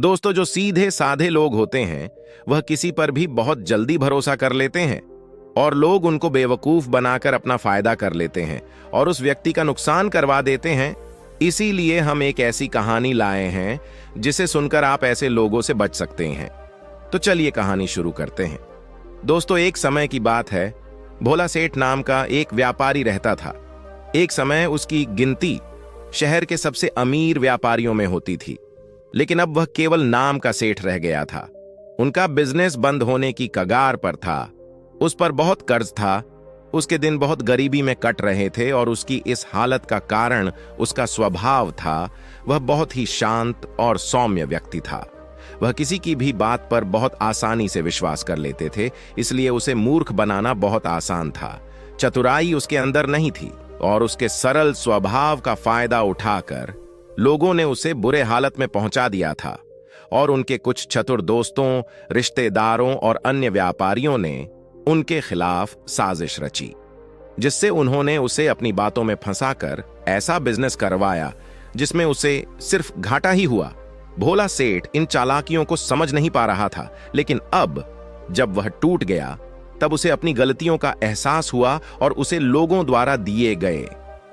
दोस्तों, जो सीधे साधे लोग होते हैं वह किसी पर भी बहुत जल्दी भरोसा कर लेते हैं और लोग उनको बेवकूफ बनाकर अपना फायदा कर लेते हैं और उस व्यक्ति का नुकसान करवा देते हैं। इसीलिए हम एक ऐसी कहानी लाए हैं जिसे सुनकर आप ऐसे लोगों से बच सकते हैं। तो चलिए कहानी शुरू करते हैं। दोस्तों, एक समय की बात है। भोला सेठ नाम का एक व्यापारी रहता था। एक समय उसकी गिनती शहर के सबसे अमीर व्यापारियों में होती थी, लेकिन अब वह केवल नाम का सेठ रह गया था। उनका बिजनेस बंद होने की कगार पर था। उस पर बहुत कर्ज था। उसके दिन बहुत गरीबी में कट रहे थे और उसकी इस हालत का कारण उसका स्वभाव था। वह बहुत ही शांत और सौम्य व्यक्ति था। वह किसी की भी बात पर बहुत आसानी से विश्वास कर लेते थे, इसलिए उसे मूर्ख बनाना बहुत आसान था। चतुराई उसके अंदर नहीं थी और उसके सरल स्वभाव का फायदा उठाकर लोगों ने उसे बुरे हालत में पहुंचा दिया था और उनके कुछ चतुर दोस्तों, रिश्तेदारों और अन्य व्यापारियों ने उनके खिलाफ साजिश रची, जिससे उन्होंने उसे अपनी बातों में फंसाकर ऐसा बिजनेस करवाया जिसमें उसे सिर्फ घाटा ही हुआ। भोला सेठ इन चालाकियों को समझ नहीं पा रहा था, लेकिन अब जब वह टूट गया तब उसे अपनी गलतियों का एहसास हुआ और उसे लोगों द्वारा दिए गए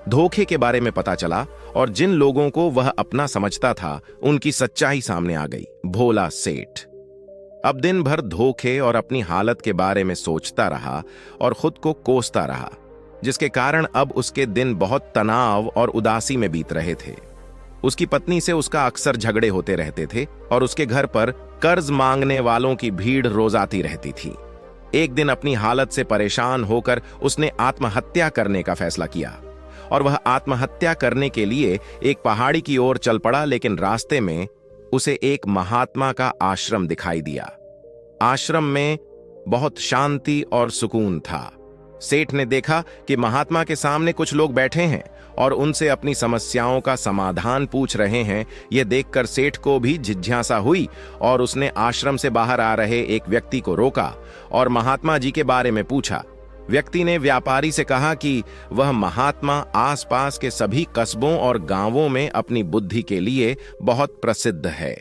धोखे के बारे में पता चला और जिन लोगों को वह अपना समझता था उनकी सच्चाई सामने आ गई। भोला सेठ अब दिन भर धोखे और अपनी हालत के बारे में सोचता रहा और खुद को कोसता रहा, जिसके कारण अब उसके दिन बहुत तनाव और उदासी में बीत रहे थे। उसकी पत्नी से उसका अक्सर झगड़े होते रहते थे और उसके घर पर कर्ज मांगने वालों की भीड़ रोज आती रहती थी। एक दिन अपनी हालत से परेशान होकर उसने आत्महत्या करने का फैसला किया और वह आत्महत्या करने के लिए एक पहाड़ी की ओर चल पड़ा, लेकिन रास्ते में उसे एक महात्मा का आश्रम दिखाई दिया। आश्रम में बहुत शांति और सुकून था। सेठ ने देखा कि महात्मा के सामने कुछ लोग बैठे हैं और उनसे अपनी समस्याओं का समाधान पूछ रहे हैं। यह देखकर सेठ को भी जिज्ञासा हुई और उसने आश्रम से बाहर आ रहे एक व्यक्ति को रोका और महात्मा जी के बारे में पूछा। व्यक्ति ने व्यापारी से कहा कि वह महात्मा आसपास के सभी कस्बों और गांवों में अपनी बुद्धि के लिए बहुत प्रसिद्ध है।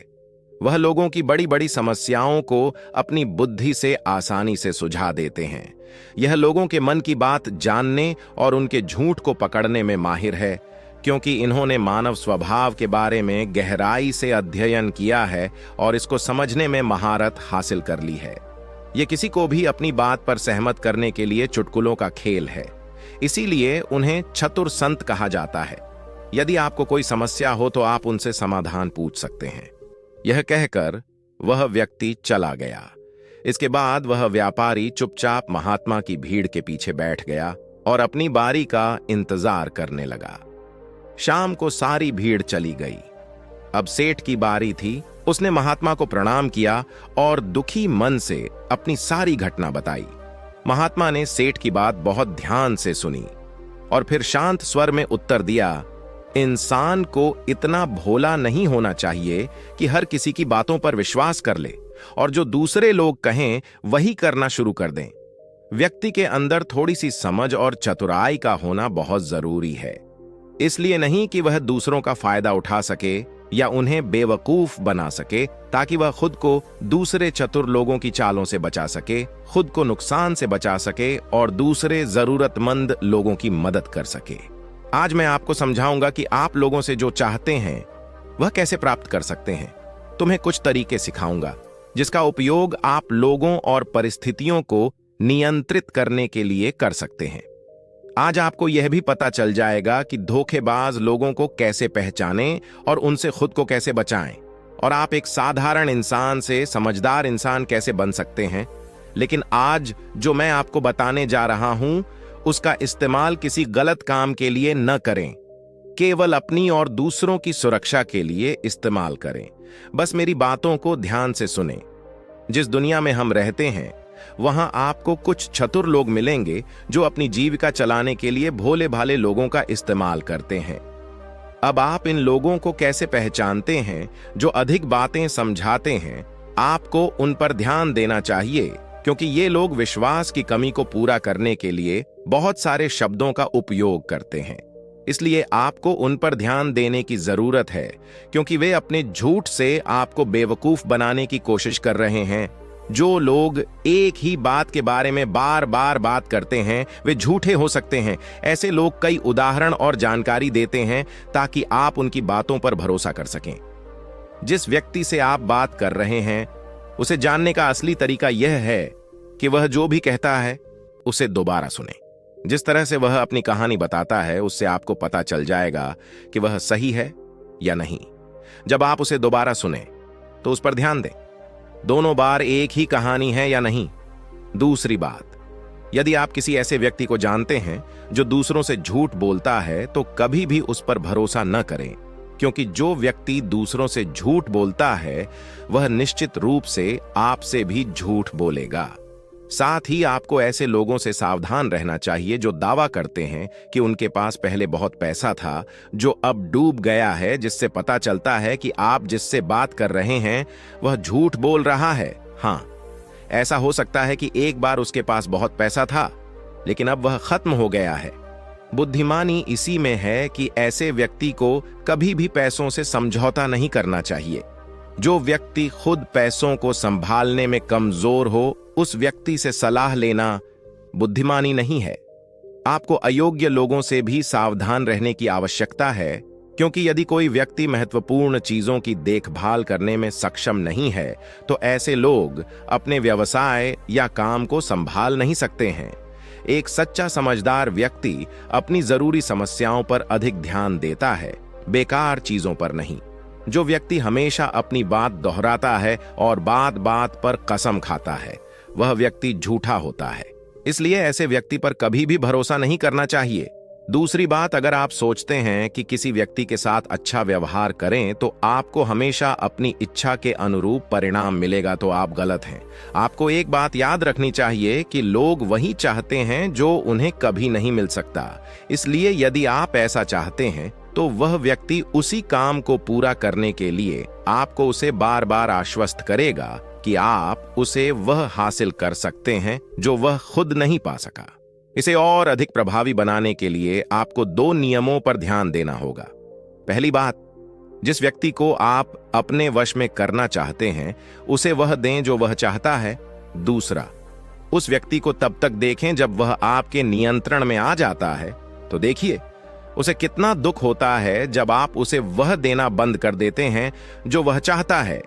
वह लोगों की बड़ी बड़ी समस्याओं को अपनी बुद्धि से आसानी से सुलझा देते हैं। यह लोगों के मन की बात जानने और उनके झूठ को पकड़ने में माहिर है, क्योंकि इन्होंने मानव स्वभाव के बारे में गहराई से अध्ययन किया है और इसको समझने में महारत हासिल कर ली है। यह किसी को भी अपनी बात पर सहमत करने के लिए चुटकुलों का खेल है, इसीलिए उन्हें चतुर संत कहा जाता है। यदि आपको कोई समस्या हो तो आप उनसे समाधान पूछ सकते हैं। यह कहकर वह व्यक्ति चला गया। इसके बाद वह व्यापारी चुपचाप महात्मा की भीड़ के पीछे बैठ गया और अपनी बारी का इंतजार करने लगा। शाम को सारी भीड़ चली गई। अब सेठ की बारी थी। उसने महात्मा को प्रणाम किया और दुखी मन से अपनी सारी घटना बताई। महात्मा ने सेठ की बात बहुत ध्यान से सुनी और फिर शांत स्वर में उत्तर दिया, इंसान को इतना भोला नहीं होना चाहिए कि हर किसी की बातों पर विश्वास कर ले और जो दूसरे लोग कहें वही करना शुरू कर दें। व्यक्ति के अंदर थोड़ी सी समझ और चतुराई का होना बहुत जरूरी है। इसलिए नहीं कि वह दूसरों का फायदा उठा सके या उन्हें बेवकूफ बना सके, ताकि वह खुद को दूसरे चतुर लोगों की चालों से बचा सके, खुद को नुकसान से बचा सके और दूसरे जरूरतमंद लोगों की मदद कर सके। आज मैं आपको समझाऊंगा कि आप लोगों से जो चाहते हैं वह कैसे प्राप्त कर सकते हैं। तुम्हें कुछ तरीके सिखाऊंगा जिसका उपयोग आप लोगों और परिस्थितियों को नियंत्रित करने के लिए कर सकते हैं। आज आपको यह भी पता चल जाएगा कि धोखेबाज लोगों को कैसे पहचानें और उनसे खुद को कैसे बचाएं, और आप एक साधारण इंसान से समझदार इंसान कैसे बन सकते हैं। लेकिन आज जो मैं आपको बताने जा रहा हूं उसका इस्तेमाल किसी गलत काम के लिए न करें, केवल अपनी और दूसरों की सुरक्षा के लिए इस्तेमाल करें। बस मेरी बातों को ध्यान से सुनें। जिस दुनिया में हम रहते हैं वहां आपको कुछ चतुर लोग मिलेंगे जो अपनी जीविका चलाने के लिए भोले भाले लोगों का इस्तेमाल करते हैं। अब आप इन लोगों को कैसे पहचानते हैं जो अधिक बातें समझाते हैं? आपको उन पर ध्यान देना चाहिए, क्योंकि ये लोग विश्वास की कमी को पूरा करने के लिए बहुत सारे शब्दों का उपयोग करते हैं। इसलिए आपको उन पर ध्यान देने की जरूरत है, क्योंकि वे अपने झूठ से आपको बेवकूफ बनाने की कोशिश कर रहे हैं। जो लोग एक ही बात के बारे में बार बार बात करते हैं वे झूठे हो सकते हैं। ऐसे लोग कई उदाहरण और जानकारी देते हैं ताकि आप उनकी बातों पर भरोसा कर सकें। जिस व्यक्ति से आप बात कर रहे हैं उसे जानने का असली तरीका यह है कि वह जो भी कहता है उसे दोबारा सुने। जिस तरह से वह अपनी कहानी बताता है उससे आपको पता चल जाएगा कि वह सही है या नहीं। जब आप उसे दोबारा सुने तो उस पर ध्यान दें, दोनों बार एक ही कहानी है या नहीं। दूसरी बात, यदि आप किसी ऐसे व्यक्ति को जानते हैं जो दूसरों से झूठ बोलता है तो कभी भी उस पर भरोसा न करें, क्योंकि जो व्यक्ति दूसरों से झूठ बोलता है वह निश्चित रूप से आपसे भी झूठ बोलेगा। साथ ही आपको ऐसे लोगों से सावधान रहना चाहिए जो दावा करते हैं कि उनके पास पहले बहुत पैसा था जो अब डूब गया है, जिससे पता चलता है कि आप जिससे बात कर रहे हैं वह झूठ बोल रहा है। हाँ, ऐसा हो सकता है कि एक बार उसके पास बहुत पैसा था लेकिन अब वह खत्म हो गया है। बुद्धिमानी इसी में है कि ऐसे व्यक्ति को कभी भी पैसों से समझौता नहीं करना चाहिए। जो व्यक्ति खुद पैसों को संभालने में कमजोर हो उस व्यक्ति से सलाह लेना बुद्धिमानी नहीं है। आपको अयोग्य लोगों से भी सावधान रहने की आवश्यकता है, क्योंकि यदि कोई व्यक्ति महत्वपूर्ण चीजों की देखभाल करने में सक्षम नहीं है तो ऐसे लोग अपने व्यवसाय या काम को संभाल नहीं सकते हैं। एक सच्चा समझदार व्यक्ति अपनी जरूरी समस्याओं पर अधिक ध्यान देता है, बेकार चीजों पर नहीं। जो व्यक्ति हमेशा अपनी बात दोहराता है और बात बात पर कसम खाता है वह व्यक्ति झूठा होता है। इसलिए ऐसे व्यक्ति पर कभी भी भरोसा नहीं करना चाहिए। दूसरी बात, अगर आप सोचते हैं कि किसी व्यक्ति के साथ अच्छा व्यवहार करें तो आपको हमेशा अपनी इच्छा के अनुरूप परिणाम मिलेगा, तो आप गलत हैं। आपको एक बात याद रखनी चाहिए कि लोग वही चाहते हैं जो उन्हें कभी नहीं मिल सकता। इसलिए यदि आप ऐसा चाहते हैं तो वह व्यक्ति उसी काम को पूरा करने के लिए आपको उसे बार बार आश्वस्त करेगा कि आप उसे वह हासिल कर सकते हैं जो वह खुद नहीं पा सका। इसे और अधिक प्रभावी बनाने के लिए आपको 2 नियमों पर ध्यान देना होगा। पहली बात, जिस व्यक्ति को आप अपने वश में करना चाहते हैं उसे वह दें जो वह चाहता है। दूसरा, उस व्यक्ति को तब तक देखें जब वह आपके नियंत्रण में आ जाता है। तो देखिए उसे कितना दुख होता है जब आप उसे वह देना बंद कर देते हैं जो वह चाहता है,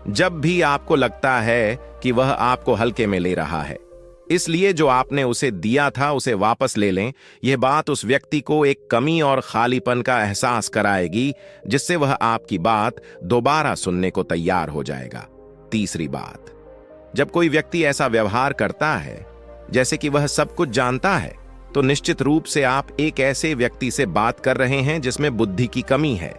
जब भी आपको लगता है कि वह आपको हल्के में ले रहा है। इसलिए जो आपने उसे दिया था उसे वापस ले लें। यह बात उस व्यक्ति को एक कमी और खालीपन का एहसास कराएगी, जिससे वह आपकी बात दोबारा सुनने को तैयार हो जाएगा। तीसरी बात, जब कोई व्यक्ति ऐसा व्यवहार करता है जैसे कि वह सब कुछ जानता है तो निश्चित रूप से आप एक ऐसे व्यक्ति से बात कर रहे हैं जिसमें बुद्धि की कमी है।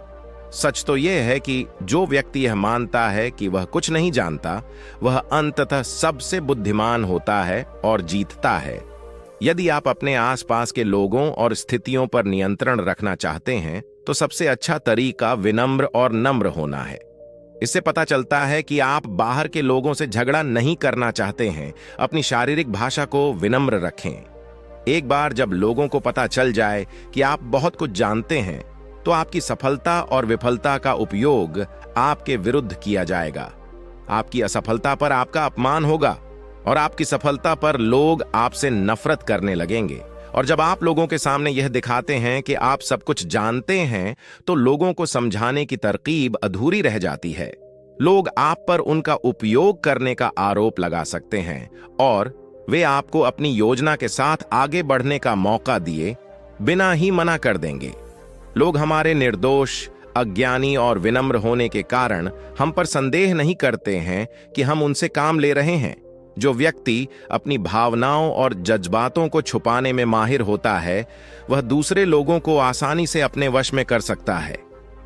सच तो यह है कि जो व्यक्ति यह मानता है कि वह कुछ नहीं जानता वह अंततः सबसे बुद्धिमान होता है और जीतता है। यदि आप अपने आसपास के लोगों और स्थितियों पर नियंत्रण रखना चाहते हैं तो सबसे अच्छा तरीका विनम्र और नम्र होना है। इससे पता चलता है कि आप बाहर के लोगों से झगड़ा नहीं करना चाहते हैं। अपनी शारीरिक भाषा को विनम्र रखें। एक बार जब लोगों को पता चल जाए कि आप बहुत कुछ जानते हैं तो आपकी सफलता और विफलता का उपयोग आपके विरुद्ध किया जाएगा। आपकी असफलता पर आपका अपमान होगा और आपकी सफलता पर लोग आपसे नफरत करने लगेंगे। और जब आप लोगों के सामने यह दिखाते हैं कि आप सब कुछ जानते हैं तो लोगों को समझाने की तरकीब अधूरी रह जाती है। लोग आप पर उनका उपयोग करने का आरोप लगा सकते हैं और वे आपको अपनी योजना के साथ आगे बढ़ने का मौका दिए बिना ही मना कर देंगे। लोग हमारे निर्दोष, अज्ञानी और विनम्र होने के कारण हम पर संदेह नहीं करते हैं कि हम उनसे काम ले रहे हैं। जो व्यक्ति अपनी भावनाओं और जज्बातों को छुपाने में माहिर होता है वह दूसरे लोगों को आसानी से अपने वश में कर सकता है।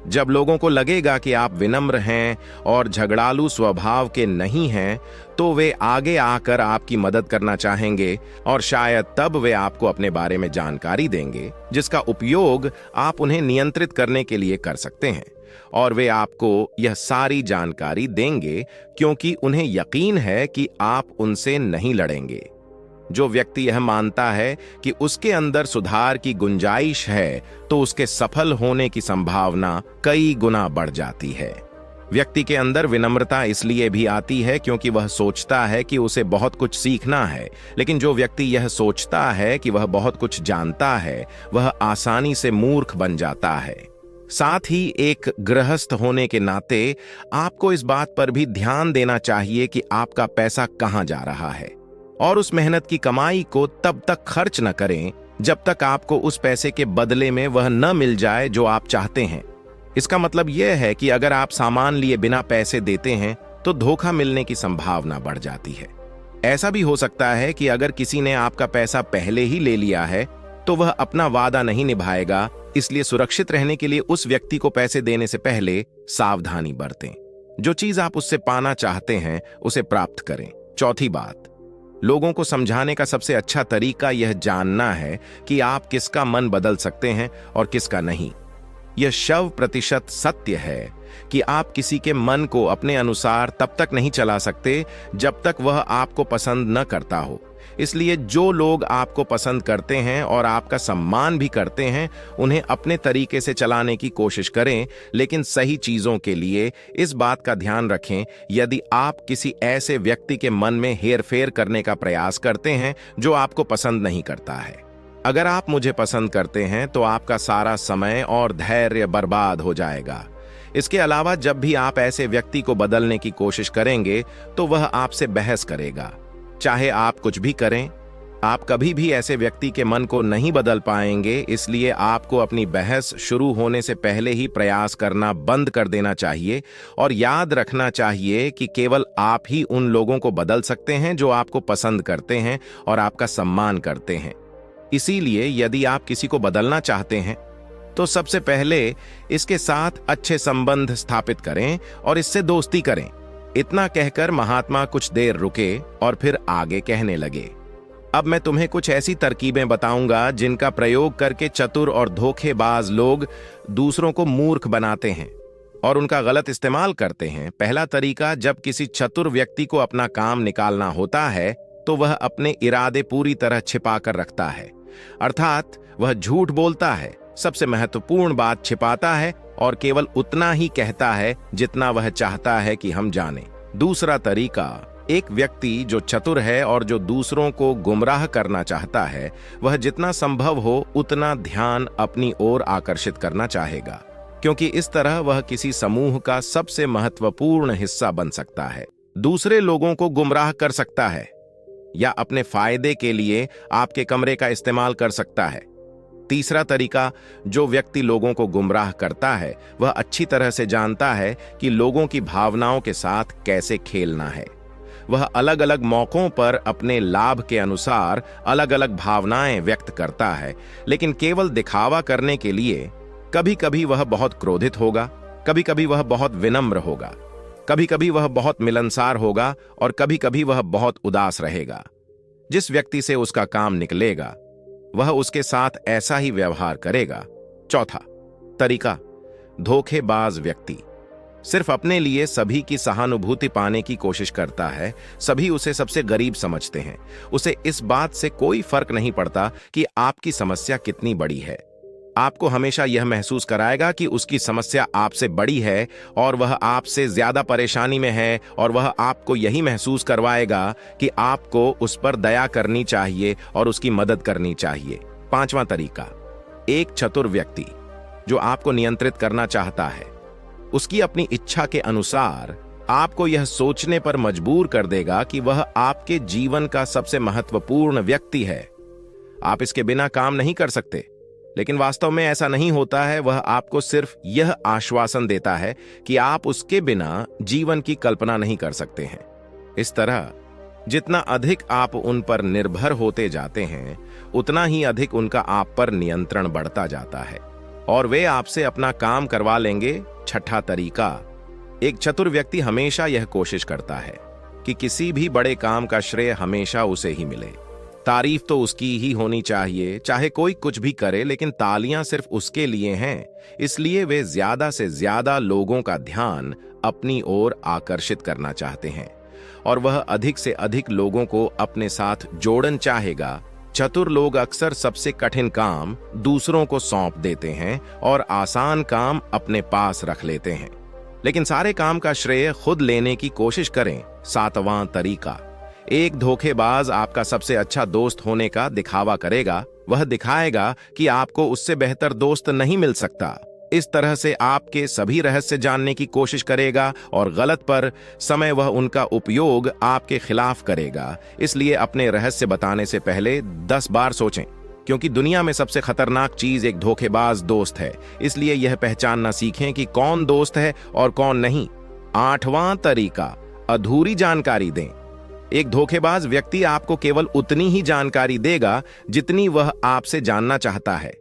जब लोगों को लगेगा कि आप विनम्र हैं और झगड़ालू स्वभाव के नहीं हैं तो वे आगे आकर आपकी मदद करना चाहेंगे और शायद तब वे आपको अपने बारे में जानकारी देंगे जिसका उपयोग आप उन्हें नियंत्रित करने के लिए कर सकते हैं। और वे आपको यह सारी जानकारी देंगे क्योंकि उन्हें यकीन है कि आप उनसे नहीं लड़ेंगे। जो व्यक्ति यह मानता है कि उसके अंदर सुधार की गुंजाइश है, तो उसके सफल होने की संभावना कई गुना बढ़ जाती है। व्यक्ति के अंदर विनम्रता इसलिए भी आती है क्योंकि वह सोचता है कि उसे बहुत कुछ सीखना है, लेकिन जो व्यक्ति यह सोचता है कि वह बहुत कुछ जानता है, वह आसानी से मूर्ख बन जाता है। साथ ही एक गृहस्थ होने के नाते आपको इस बात पर भी ध्यान देना चाहिए कि आपका पैसा कहां जा रहा है, और उस मेहनत की कमाई को तब तक खर्च न करें जब तक आपको उस पैसे के बदले में वह न मिल जाए जो आप चाहते हैं। इसका मतलब यह है कि अगर आप सामान लिए बिना पैसे देते हैं तो धोखा मिलने की संभावना बढ़ जाती है। ऐसा भी हो सकता है कि अगर किसी ने आपका पैसा पहले ही ले लिया है तो वह अपना वादा नहीं निभाएगा, इसलिए सुरक्षित रहने के लिए उस व्यक्ति को पैसे देने से पहले सावधानी बरतें। जो चीज आप उससे पाना चाहते हैं उसे प्राप्त करें। चौथी बात, लोगों को समझाने का सबसे अच्छा तरीका यह जानना है कि आप किसका मन बदल सकते हैं और किसका नहीं। यह 100% सत्य है कि आप किसी के मन को अपने अनुसार तब तक नहीं चला सकते जब तक वह आपको पसंद न करता हो। इसलिए जो लोग आपको पसंद करते हैं और आपका सम्मान भी करते हैं, उन्हें अपने तरीके से चलाने की कोशिश करें, लेकिन सही चीजों के लिए इस बात का ध्यान रखें। यदि आप किसी ऐसे व्यक्ति के मन में हेरफेर करने का प्रयास करते हैं जो आपको पसंद नहीं करता है, अगर आप मुझे पसंद करते हैं तो आपका सारा समय और धैर्य बर्बाद हो जाएगा। इसके अलावा जब भी आप ऐसे व्यक्ति को बदलने की कोशिश करेंगे तो वह आपसे बहस करेगा। चाहे आप कुछ भी करें, आप कभी भी ऐसे व्यक्ति के मन को नहीं बदल पाएंगे। इसलिए आपको अपनी बहस शुरू होने से पहले ही प्रयास करना बंद कर देना चाहिए और याद रखना चाहिए कि केवल आप ही उन लोगों को बदल सकते हैं जो आपको पसंद करते हैं और आपका सम्मान करते हैं। इसीलिए यदि आप किसी को बदलना चाहते हैं तो सबसे पहले इसके साथ अच्छे संबंध स्थापित करें और इससे दोस्ती करें। इतना कहकर महात्मा कुछ देर रुके और फिर आगे कहने लगे, अब मैं तुम्हें कुछ ऐसी तरकीबें बताऊंगा जिनका प्रयोग करके चतुर और धोखेबाज लोग दूसरों को मूर्ख बनाते हैं और उनका गलत इस्तेमाल करते हैं। पहला तरीका, जब किसी चतुर व्यक्ति को अपना काम निकालना होता है तो वह अपने इरादे पूरी तरह छिपा कर रखता है, अर्थात वह झूठ बोलता है, सबसे महत्वपूर्ण बात छिपाता है और केवल उतना ही कहता है जितना वह चाहता है कि हम जानें। दूसरा तरीका, एक व्यक्ति जो चतुर है और जो दूसरों को गुमराह करना चाहता है, वह जितना संभव हो उतना ध्यान अपनी ओर आकर्षित करना चाहेगा, क्योंकि इस तरह वह किसी समूह का सबसे महत्वपूर्ण हिस्सा बन सकता है, दूसरे लोगों को गुमराह कर सकता है या अपने फायदे के लिए आपके कमरे का इस्तेमाल कर सकता है। तीसरा तरीका, जो व्यक्ति लोगों को गुमराह करता है वह अच्छी तरह से जानता है कि लोगों की भावनाओं के साथ कैसे खेलना है। वह अलग अलग मौकों पर अपने लाभ के अनुसार अलग अलग भावनाएं व्यक्त करता है, लेकिन केवल दिखावा करने के लिए। कभी कभी वह बहुत क्रोधित होगा, कभी कभी वह बहुत विनम्र होगा, कभी कभी वह बहुत मिलनसार होगा और कभी कभी वह बहुत उदास रहेगा। जिस व्यक्ति से उसका काम निकलेगा वह उसके साथ ऐसा ही व्यवहार करेगा। चौथा तरीका, धोखेबाज व्यक्ति सिर्फ अपने लिए सभी की सहानुभूति पाने की कोशिश करता है। सभी उसे सबसे गरीब समझते हैं। उसे इस बात से कोई फर्क नहीं पड़ता कि आपकी समस्या कितनी बड़ी है। आपको हमेशा यह महसूस कराएगा कि उसकी समस्या आपसे बड़ी है और वह आपसे ज्यादा परेशानी में है, और वह आपको यही महसूस करवाएगा कि आपको उस पर दया करनी चाहिए और उसकी मदद करनी चाहिए। पांचवा तरीका, एक चतुर व्यक्ति जो आपको नियंत्रित करना चाहता है, उसकी अपनी इच्छा के अनुसार आपको यह सोचने पर मजबूर कर देगा कि वह आपके जीवन का सबसे महत्वपूर्ण व्यक्ति है। आप इसके बिना काम नहीं कर सकते, लेकिन वास्तव में ऐसा नहीं होता है। वह आपको सिर्फ यह आश्वासन देता है कि आप उसके बिना जीवन की कल्पना नहीं कर सकते हैं। इस तरह जितना अधिक आप उन पर निर्भर होते जाते हैं, उतना ही अधिक उनका आप पर नियंत्रण बढ़ता जाता है और वे आपसे अपना काम करवा लेंगे। छठा तरीका, एक चतुर व्यक्ति हमेशा यह कोशिश करता है कि किसी भी बड़े काम का श्रेय हमेशा उसे ही मिले। तारीफ तो उसकी ही होनी चाहिए, चाहे कोई कुछ भी करे, लेकिन तालियां सिर्फ उसके लिए हैं। इसलिए वे ज्यादा से ज्यादा लोगों का ध्यान अपनी ओर आकर्षित करना चाहते हैं। और वह अधिक से अधिक लोगों को अपने साथ जोड़ना चाहेगा। चतुर लोग अक्सर सबसे कठिन काम दूसरों को सौंप देते हैं और आसान काम अपने पास रख लेते हैं, लेकिन सारे काम का श्रेय खुद लेने की कोशिश करें। 7वां तरीका, एक धोखेबाज आपका सबसे अच्छा दोस्त होने का दिखावा करेगा। वह दिखाएगा कि आपको उससे बेहतर दोस्त नहीं मिल सकता। इस तरह से आपके सभी रहस्य जानने की कोशिश करेगा और गलत पर समय वह उनका उपयोग आपके खिलाफ करेगा। इसलिए अपने रहस्य बताने से पहले 10 बार सोचें, क्योंकि दुनिया में सबसे खतरनाक चीज एक धोखेबाज दोस्त है। इसलिए यह पहचानना सीखें कि कौन दोस्त है और कौन नहीं। 8वां तरीका, अधूरी जानकारी दें। एक धोखेबाज व्यक्ति आपको केवल उतनी ही जानकारी देगा जितनी वह आपसे जानना चाहता है।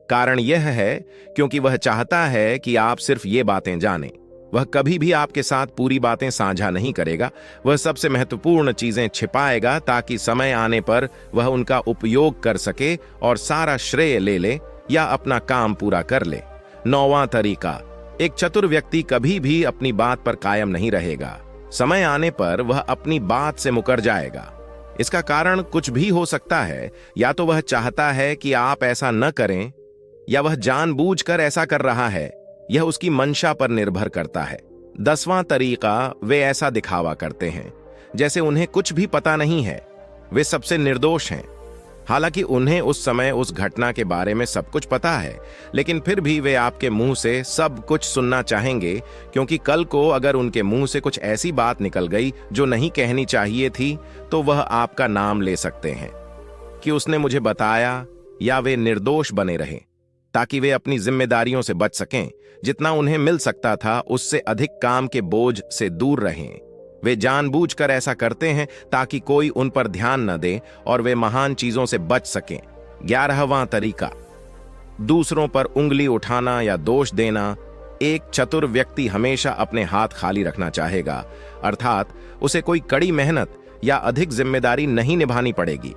कारण यह है क्योंकि वह चाहता है कि आप सिर्फ ये बातें जानें। वह कभी भी आपके साथ पूरी बातें साझा नहीं करेगा। वह सबसे महत्वपूर्ण चीजें छिपाएगा ताकि समय आने पर वह उनका उपयोग कर सके और सारा श्रेय ले ले या अपना काम पूरा कर ले। 9वां तरीका, एक चतुर व्यक्ति कभी भी अपनी बात पर कायम नहीं रहेगा। समय आने पर वह अपनी बात से मुकर जाएगा। इसका कारण कुछ भी हो सकता है। या तो वह चाहता है कि आप ऐसा न करें, या वह जानबूझकर ऐसा कर रहा है। यह उसकी मंशा पर निर्भर करता है। 10वां तरीका, वे ऐसा दिखावा करते हैं जैसे उन्हें कुछ भी पता नहीं है। वे सबसे निर्दोष हैं, हालांकि उन्हें उस समय उस घटना के बारे में सब कुछ पता है, लेकिन फिर भी वे आपके मुंह से सब कुछ सुनना चाहेंगे, क्योंकि कल को अगर उनके मुंह से कुछ ऐसी बात निकल गई जो नहीं कहनी चाहिए थी, तो वह आपका नाम ले सकते हैं कि उसने मुझे बताया, या वे निर्दोष बने रहें ताकि वे अपनी जिम्मेदारियों से बच सकें। जितना उन्हें मिल सकता था उससे अधिक काम के बोझ से दूर रहें। वे जानबूझकर ऐसा करते हैं ताकि कोई उन पर ध्यान न दे और वे महान चीजों से बच सकें। 11वां तरीका, दूसरों पर उंगली उठाना या दोष देना। एक चतुर व्यक्ति हमेशा अपने हाथ खाली रखना चाहेगा, अर्थात उसे कोई कड़ी मेहनत या अधिक जिम्मेदारी नहीं निभानी पड़ेगी।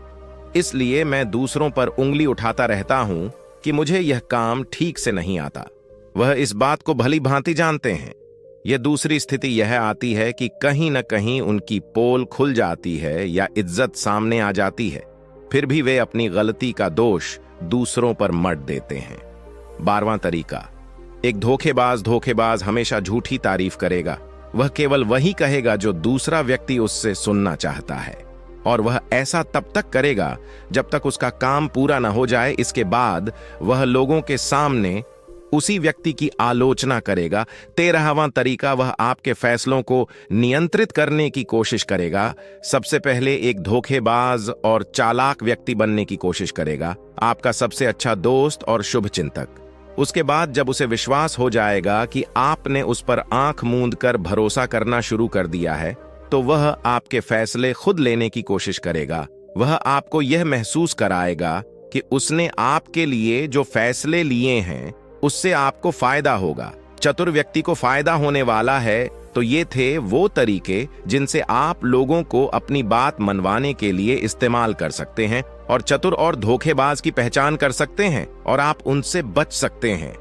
इसलिए मैं दूसरों पर उंगली उठाता रहता हूं कि मुझे यह काम ठीक से नहीं आता। वह इस बात को भली भांति जानते हैं। यह दूसरी स्थिति यह आती है कि कहीं न कहीं उनकी पोल खुल जाती है या इज्जत सामने आ जाती है, फिर भी वे अपनी गलती का दोष दूसरों पर मढ़ देते हैं। 12वां तरीका, एक धोखेबाज हमेशा झूठी तारीफ करेगा। वह केवल वही कहेगा जो दूसरा व्यक्ति उससे सुनना चाहता है, और वह ऐसा तब तक करेगा जब तक उसका काम पूरा न हो जाए। इसके बाद वह लोगों के सामने उसी व्यक्ति की आलोचना करेगा। 13वां तरीका, वह आपके फैसलों को नियंत्रित करने की कोशिश करेगा। सबसे पहले एक धोखेबाज और चालाक व्यक्ति बनने की कोशिश करेगा, आपका सबसे अच्छा दोस्त और शुभचिंतक। उसके बाद जब उसे विश्वास हो जाएगा कि आपने उस पर आंख मूंद कर भरोसा करना शुरू कर दिया है, तो वह आपके फैसले खुद लेने की कोशिश करेगा। वह आपको यह महसूस कराएगा कि उसने आपके लिए जो फैसले लिए हैं उससे आपको फायदा होगा। चतुर व्यक्ति को फायदा होने वाला है। तो ये थे वो तरीके जिनसे आप लोगों को अपनी बात मनवाने के लिए इस्तेमाल कर सकते हैं और चतुर और धोखेबाज की पहचान कर सकते हैं और आप उनसे बच सकते हैं।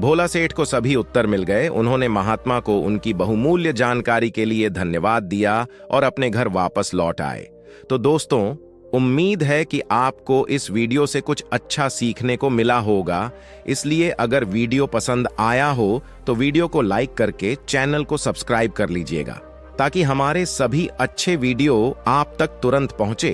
भोला सेठ को सभी उत्तर मिल गए। उन्होंने महात्मा को उनकी बहुमूल्य जानकारी के लिए धन्यवाद दिया और अपने घर वापस लौट आए। तो दोस्तों, उम्मीद है कि आपको इस वीडियो से कुछ अच्छा सीखने को मिला होगा। इसलिए अगर वीडियो पसंद आया हो तो वीडियो को लाइक करके चैनल को सब्सक्राइब कर लीजिएगा, ताकि हमारे सभी अच्छे वीडियो आप तक तुरंत पहुंचे।